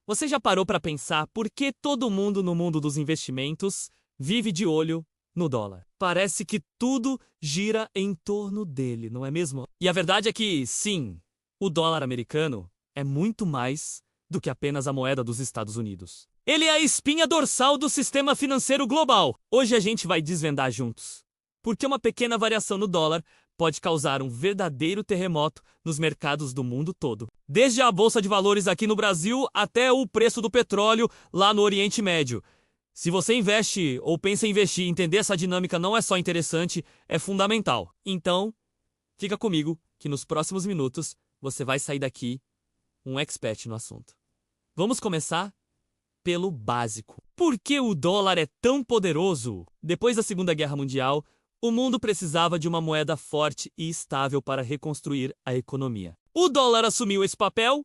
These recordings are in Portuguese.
Você já parou para pensar por que todo mundo no mundo dos investimentos vive de olho no dólar? Parece que tudo gira em torno dele, não é mesmo? E a verdade é que, sim, o dólar americano é muito mais do que apenas a moeda dos Estados Unidos. Ele é a espinha dorsal do sistema financeiro global. Hoje a gente vai desvendar juntos. Porque uma pequena variação no dólar pode causar um verdadeiro terremoto nos mercados do mundo todo. Desde a bolsa de valores aqui no Brasil até o preço do petróleo lá no Oriente Médio. Se você investe ou pensa em investir, entender essa dinâmica não é só interessante, é fundamental. Então, fica comigo que nos próximos minutos você vai sair daqui um expert no assunto. Vamos começar pelo básico. Por que o dólar é tão poderoso? Depois da Segunda Guerra Mundial, o mundo precisava de uma moeda forte e estável para reconstruir a economia. O dólar assumiu esse papel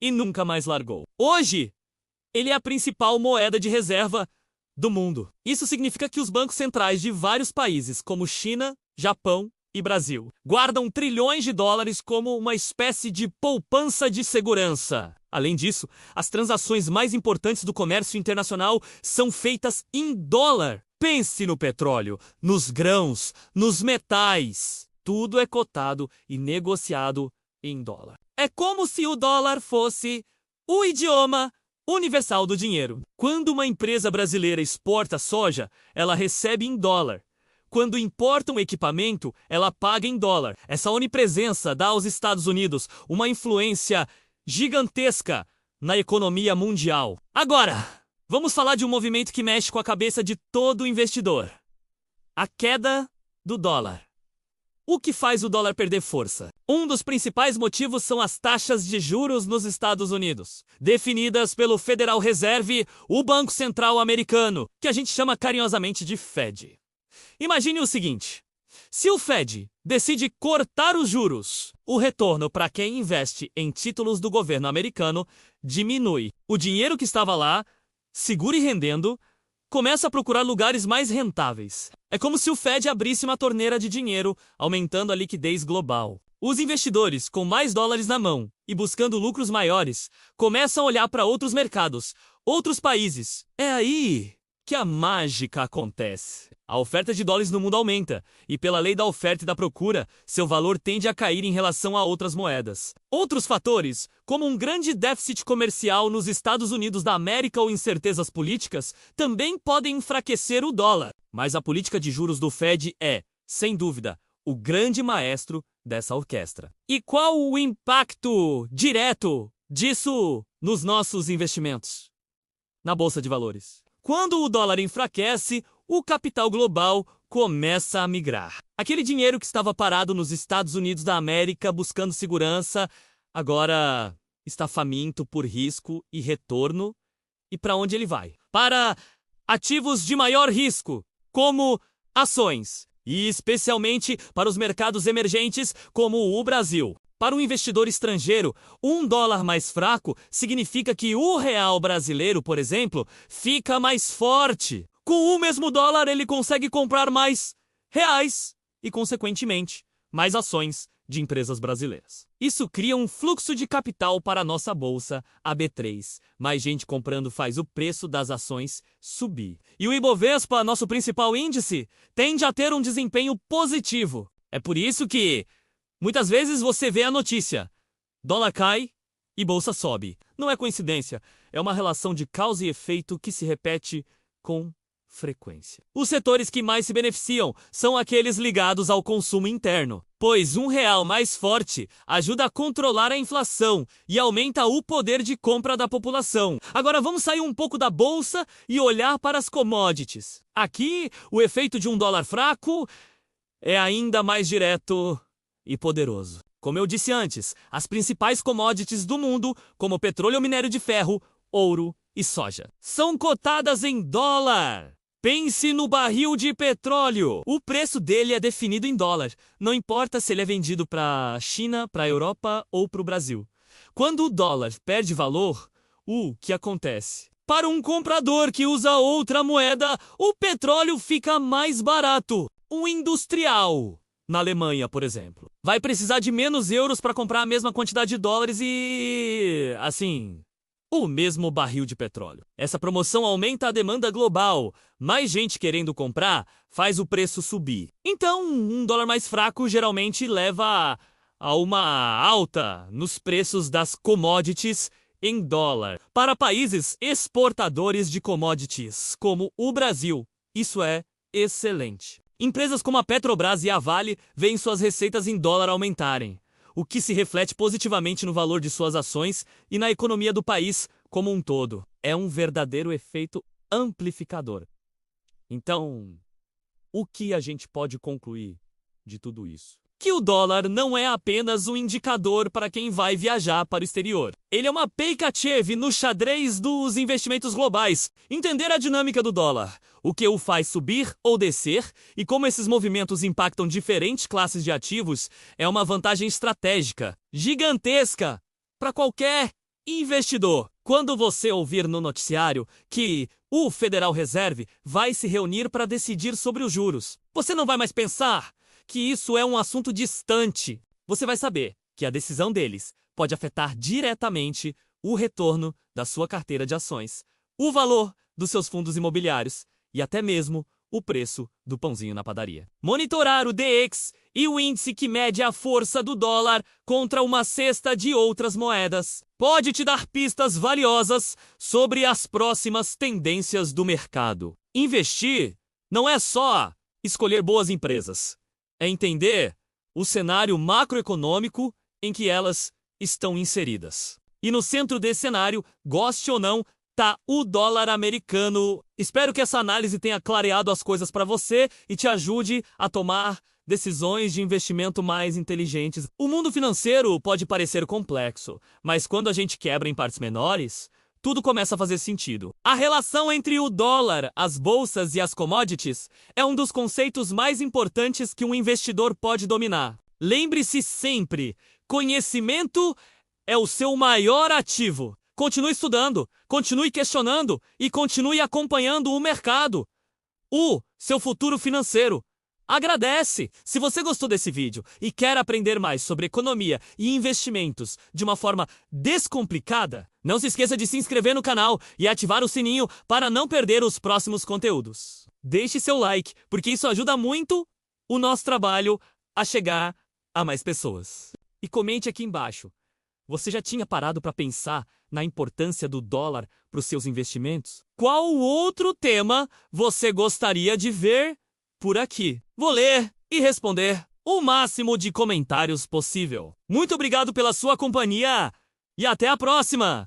e nunca mais largou. Hoje, ele é a principal moeda de reserva do mundo. Isso significa que os bancos centrais de vários países, como China, Japão e Brasil, guardam trilhões de dólares como uma espécie de poupança de segurança. Além disso, as transações mais importantes do comércio internacional são feitas em dólar. Pense no petróleo, nos grãos, nos metais. Tudo é cotado e negociado em dólar. É como se o dólar fosse o idioma universal do dinheiro. Quando uma empresa brasileira exporta soja, ela recebe em dólar. Quando importa um equipamento, ela paga em dólar. Essa onipresença dá aos Estados Unidos uma influência gigantesca na economia mundial. Agora, vamos falar de um movimento que mexe com a cabeça de todo investidor. A queda do dólar. O que faz o dólar perder força? Um dos principais motivos são as taxas de juros nos Estados Unidos, definidas pelo Federal Reserve, o Banco Central Americano, que a gente chama carinhosamente de Fed. Imagine o seguinte: se o Fed decide cortar os juros, o retorno para quem investe em títulos do governo americano diminui. O dinheiro que estava lá, seguro e rendendo, começa a procurar lugares mais rentáveis. É como se o Fed abrisse uma torneira de dinheiro, aumentando a liquidez global. Os investidores, com mais dólares na mão e buscando lucros maiores, começam a olhar para outros mercados, outros países. É aí que a mágica acontece. A oferta de dólares no mundo aumenta, e pela lei da oferta e da procura, seu valor tende a cair em relação a outras moedas. Outros fatores, como um grande déficit comercial nos Estados Unidos da América ou incertezas políticas, também podem enfraquecer o dólar. Mas a política de juros do Fed é, sem dúvida, o grande maestro dessa orquestra. E qual o impacto direto disso nos nossos investimentos? Na Bolsa de Valores. Quando o dólar enfraquece, o capital global começa a migrar. Aquele dinheiro que estava parado nos Estados Unidos da América buscando segurança, agora está faminto por risco e retorno. E para onde ele vai? Para ativos de maior risco, como ações, e especialmente para os mercados emergentes, como o Brasil. Para um investidor estrangeiro, um dólar mais fraco significa que o real brasileiro, por exemplo, fica mais forte. Com o mesmo dólar, ele consegue comprar mais reais e, consequentemente, mais ações de empresas brasileiras. Isso cria um fluxo de capital para a nossa bolsa, a B3. Mais gente comprando faz o preço das ações subir. E o Ibovespa, nosso principal índice, tende a ter um desempenho positivo. É por isso que muitas vezes você vê a notícia: dólar cai e bolsa sobe. Não é coincidência, é uma relação de causa e efeito que se repete com frequência. Os setores que mais se beneficiam são aqueles ligados ao consumo interno, pois um real mais forte ajuda a controlar a inflação e aumenta o poder de compra da população. Agora vamos sair um pouco da bolsa e olhar para as commodities. Aqui, o efeito de um dólar fraco é ainda mais direto e poderoso. Como eu disse antes, as principais commodities do mundo, como petróleo, minério de ferro, ouro e soja, são cotadas em dólar. Pense no barril de petróleo. O preço dele é definido em dólar. Não importa se ele é vendido para a China, para a Europa ou para o Brasil. Quando o dólar perde valor, o que acontece? Para um comprador que usa outra moeda, o petróleo fica mais barato. Um industrial na Alemanha, por exemplo, vai precisar de menos euros para comprar a mesma quantidade de dólares e, assim, o mesmo barril de petróleo. Essa promoção aumenta a demanda global. Mais gente querendo comprar faz o preço subir. Então, um dólar mais fraco geralmente leva a uma alta nos preços das commodities em dólar. Para países exportadores de commodities, como o Brasil, isso é excelente. Empresas como a Petrobras e a Vale veem suas receitas em dólar aumentarem, o que se reflete positivamente no valor de suas ações e na economia do país como um todo. É um verdadeiro efeito amplificador. Então, o que a gente pode concluir de tudo isso? Que o dólar não é apenas um indicador para quem vai viajar para o exterior. Ele é uma peika-chave no xadrez dos investimentos globais. Entender a dinâmica do dólar, o que o faz subir ou descer e como esses movimentos impactam diferentes classes de ativos é uma vantagem estratégica, gigantesca, para qualquer investidor. Quando você ouvir no noticiário que o Federal Reserve vai se reunir para decidir sobre os juros, você não vai mais pensar que isso é um assunto distante. Você vai saber que a decisão deles pode afetar diretamente o retorno da sua carteira de ações, o valor dos seus fundos imobiliários e até mesmo o preço do pãozinho na padaria. Monitorar o DX e o índice que mede a força do dólar contra uma cesta de outras moedas pode te dar pistas valiosas sobre as próximas tendências do mercado. Investir não é só escolher boas empresas. É entender o cenário macroeconômico em que elas estão inseridas. E no centro desse cenário, goste ou não, tá o dólar americano. Espero que essa análise tenha clareado as coisas para você e te ajude a tomar decisões de investimento mais inteligentes. O mundo financeiro pode parecer complexo, mas quando a gente quebra em partes menores, tudo começa a fazer sentido. A relação entre o dólar, as bolsas e as commodities é um dos conceitos mais importantes que um investidor pode dominar. Lembre-se sempre, conhecimento é o seu maior ativo. Continue estudando, continue questionando e continue acompanhando o mercado. O seu futuro financeiro. Agradece! Se você gostou desse vídeo e quer aprender mais sobre economia e investimentos de uma forma descomplicada, não se esqueça de se inscrever no canal e ativar o sininho para não perder os próximos conteúdos. Deixe seu like, porque isso ajuda muito o nosso trabalho a chegar a mais pessoas. E comente aqui embaixo. Você já tinha parado para pensar na importância do dólar para os seus investimentos? Qual outro tema você gostaria de ver por aqui? Vou ler e responder o máximo de comentários possível. Muito obrigado pela sua companhia e até a próxima!